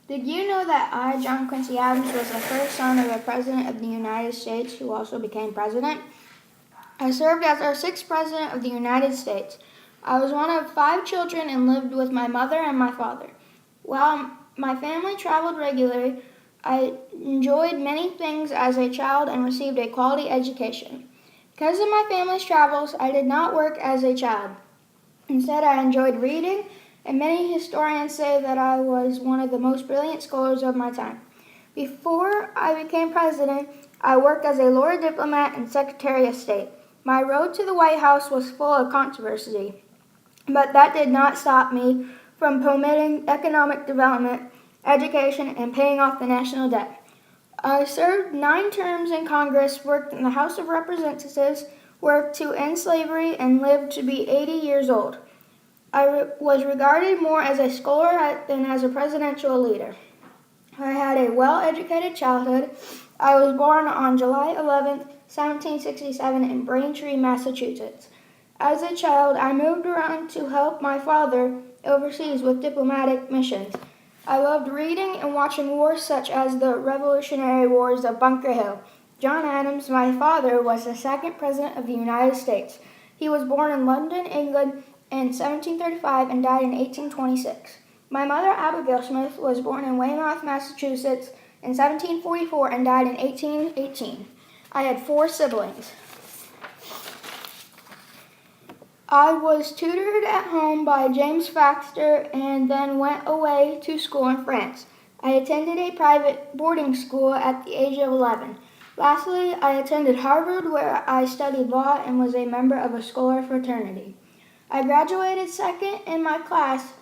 Did you know that I, John Quincy Adams, was the first son of a president of the United States who also became president? I served as our sixth president of the United States. I was one of 5 children and lived with my mother and my father. While my family traveled regularly, I enjoyed many things as a child and received a quality education. Because of my family's travels, I did not work as a child. Instead, I enjoyed reading, and many historians say that I was one of the most brilliant scholars of my time. Before I became president, I worked as a lawyer, diplomat, and Secretary of State. My road to the White House was full of controversy, but that did not stop me from promoting economic development, education, and paying off the national debt. I served 9 terms in Congress, worked in the House of Representatives, worked to end slavery, and lived to be 80 years old. I was regarded more as a scholar than as a presidential leader. I had a well-educated childhood. I was born on July 11, 1767 in Braintree, Massachusetts. As a child, I moved around to help my father overseas with diplomatic missions. I loved reading and watching wars such as the Revolutionary Wars of Bunker Hill. John Adams, my father, was the second president of the United States. He was born in London, England, in 1735 and died in 1826. My mother, Abigail Smith, was born in Weymouth, Massachusetts in 1744 and died in 1818. I had 4 siblings. I was tutored at home by James Faxter and then went away to school in France. I attended a private boarding school at the age of 11. Lastly, I attended Harvard, where I studied law and was a member of a scholar fraternity. I graduated second in my class.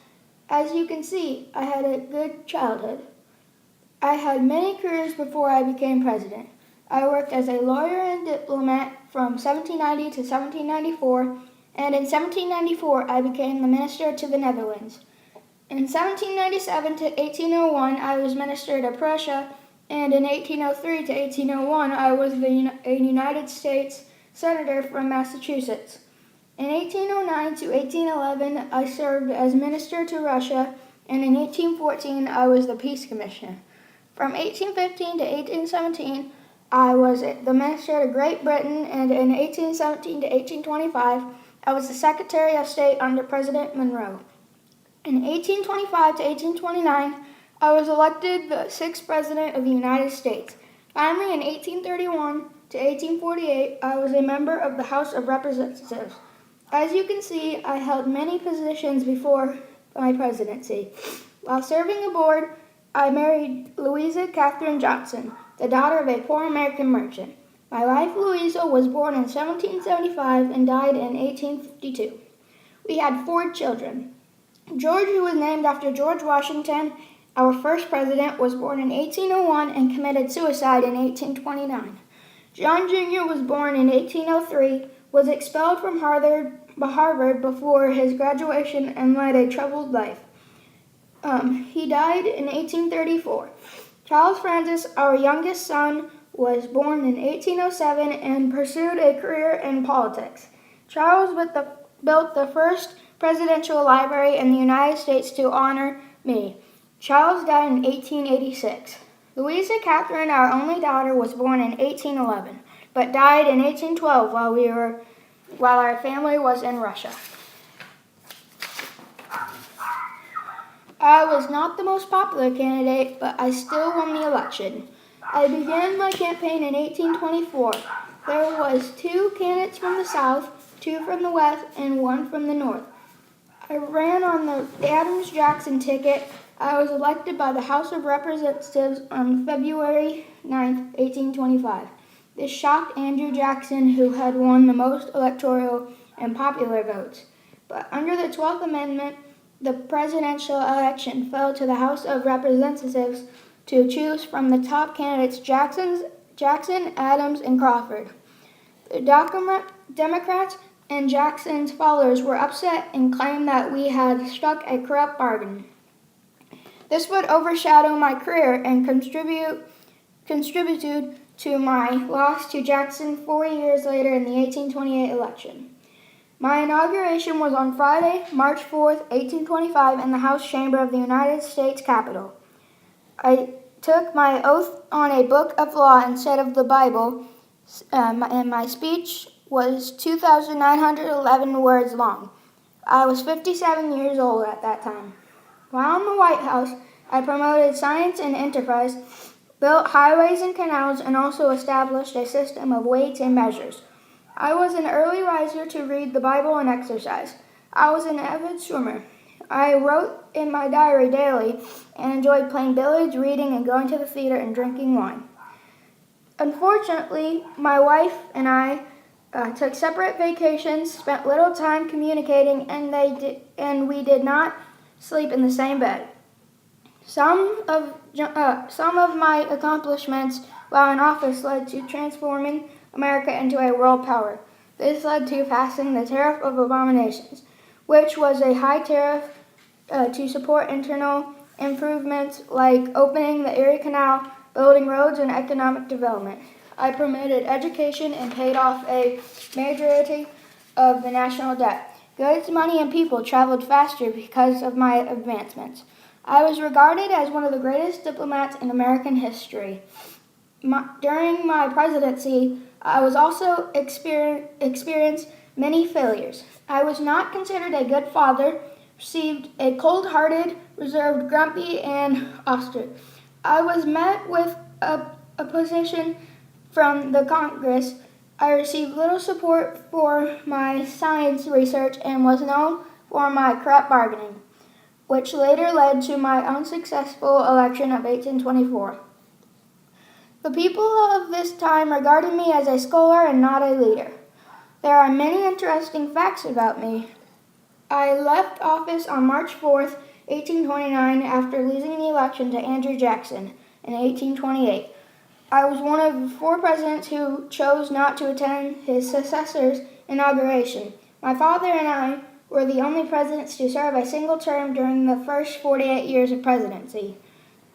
As you can see, I had a good childhood. I had many careers before I became president. I worked as a lawyer and diplomat from 1790 to 1794, and in 1794 I became the minister to the Netherlands. In 1797 to 1801 I was minister to Prussia, and in 1803 to 1801 I was a United States senator from Massachusetts. In 1809 to 1811 I served as minister to Russia, and in 1814 I was the peace commissioner. From 1815 to 1817 I was the minister to Great Britain, and in 1817 to 1825 I was the Secretary of State under President Monroe. In 1825 to 1829, I was elected the 6th President of the United States. Finally, in 1831 to 1848, I was a member of the House of Representatives. As you can see, I held many positions before my presidency. While serving aboard, I married Louisa Catherine Johnson, the daughter of a poor American merchant. My wife, Louisa, was born in 1775 and died in 1852. We had 4 children. George, who was named after George Washington, our first president, was born in 1801 and committed suicide in 1829. John Jr. was born in 1803, was expelled from Harvard before his graduation, and led a troubled life. He died in 1834. Charles Francis, our youngest son, was born in 1807 and pursued a career in politics. Charles built the first presidential library in the United States to honor me. Charles died in 1886. Louisa Catherine, our only daughter, was born in 1811, but died in 1812 while our family was in Russia. I was not the most popular candidate, but I still won the election. I began my campaign in 1824. There was 2 candidates from the South, 2 from the West, and 1 from the North. I ran on the Adams-Jackson ticket. I was elected by the House of Representatives on February 9, 1825. This shocked Andrew Jackson, who had won the most electoral and popular votes. But under the 12th Amendment, the presidential election fell to the House of Representatives to choose from the top candidates Jackson, Adams, and Crawford. The Democrats and Jackson's followers were upset and claimed that we had struck a corrupt bargain. This would overshadow my career and contributed to my loss to Jackson 4 years later in the 1828 election. My inauguration was on Friday, March 4, 1825, in the House Chamber of the United States Capitol. I took my oath on a book of law instead of the Bible, and my speech was 2,911 words long. I was 57 years old at that time. While in the White House, I promoted science and enterprise, built highways and canals, and also established a system of weights and measures. I was an early riser to read the Bible and exercise. I was an avid swimmer. I wrote in my diary daily and enjoyed playing billiards, reading, and going to the theater and drinking wine. Unfortunately, my wife and I took separate vacations, spent little time communicating, and we did not sleep in the same bed. Some of my accomplishments while in office led to transforming America into a world power. This led to passing the Tariff of Abominations, which was a high tariff to support internal improvements like opening the Erie Canal, building roads, and economic development. I promoted education and paid off a majority of the national debt. Goods, money, and people traveled faster because of my advancements. I was regarded as one of the greatest diplomats in American history. During my presidency, I was also experienced many failures. I was not considered a good father, received a cold-hearted, reserved, grumpy, and austere. I was met with opposition from the Congress. I received little support for my science research and was known for my corrupt bargaining, which later led to my unsuccessful election of 1824. The people of this time regarded me as a scholar and not a leader. There are many interesting facts about me. I left office on March 4th, 1829, after losing the election to Andrew Jackson in 1828. I was one of 4 presidents who chose not to attend his successor's inauguration. My father and I were the only presidents to serve a single term during the first 48 years of presidency.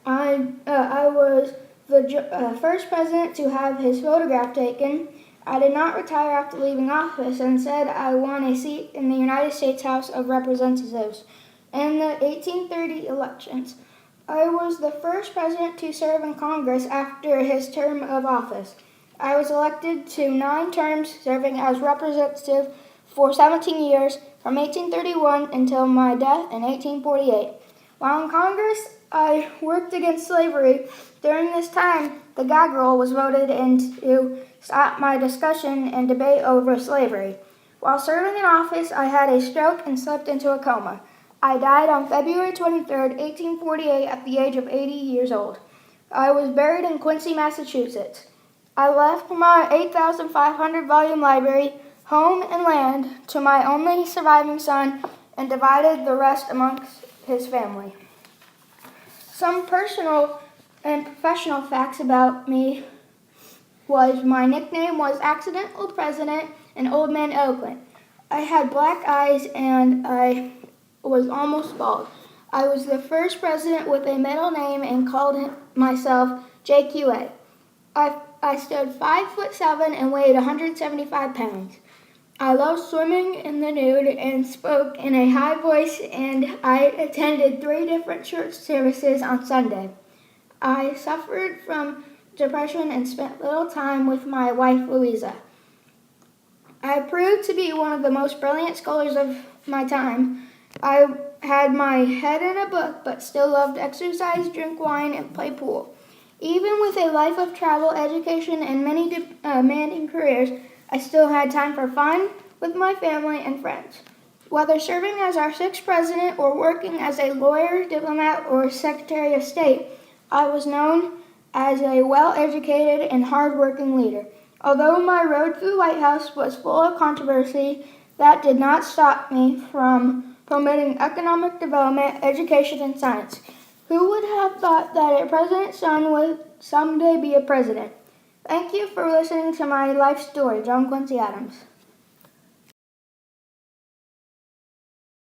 I was the first president to have his photograph taken. I did not retire after leaving office. Instead, I won a seat in the United States House of Representatives in the 1830 elections. I was the first president to serve in Congress after his term of office. I was elected to 9 terms, serving as representative for 17 years, from 1831 until my death in 1848. While in Congress, I worked against slavery. During this time, the gag rule was voted in to stop my discussion and debate over slavery. While serving in office, I had a stroke and slipped into a coma. I died on February 23, 1848, at the age of 80 years old. I was buried in Quincy, Massachusetts. I left my 8,500-volume library, home, and land to my only surviving son and divided the rest amongst his family. Some personal and professional facts about me was my nickname was Accidental President and Old Man Eloquent. I had black eyes and I was almost bald. I was the first president with a middle name and called myself JQA. I stood 5'7" and weighed 175 pounds. I loved swimming in the nude and spoke in a high voice, and I attended 3 different church services on Sunday. I suffered from depression and spent little time with my wife, Louisa. I proved to be one of the most brilliant scholars of my time. I had my head in a book, but still loved exercise, drink wine, and play pool. Even with a life of travel, education, and many demanding careers, I still had time for fun with my family and friends. Whether serving as our 6th president or working as a lawyer, diplomat, or Secretary of State, I was known as a well-educated and hard-working leader. Although my road through the White House was full of controversy, that did not stop me from promoting economic development, education, and science. Who would have thought that a president's son would someday be a president? Thank you for listening to my life story, John Quincy Adams.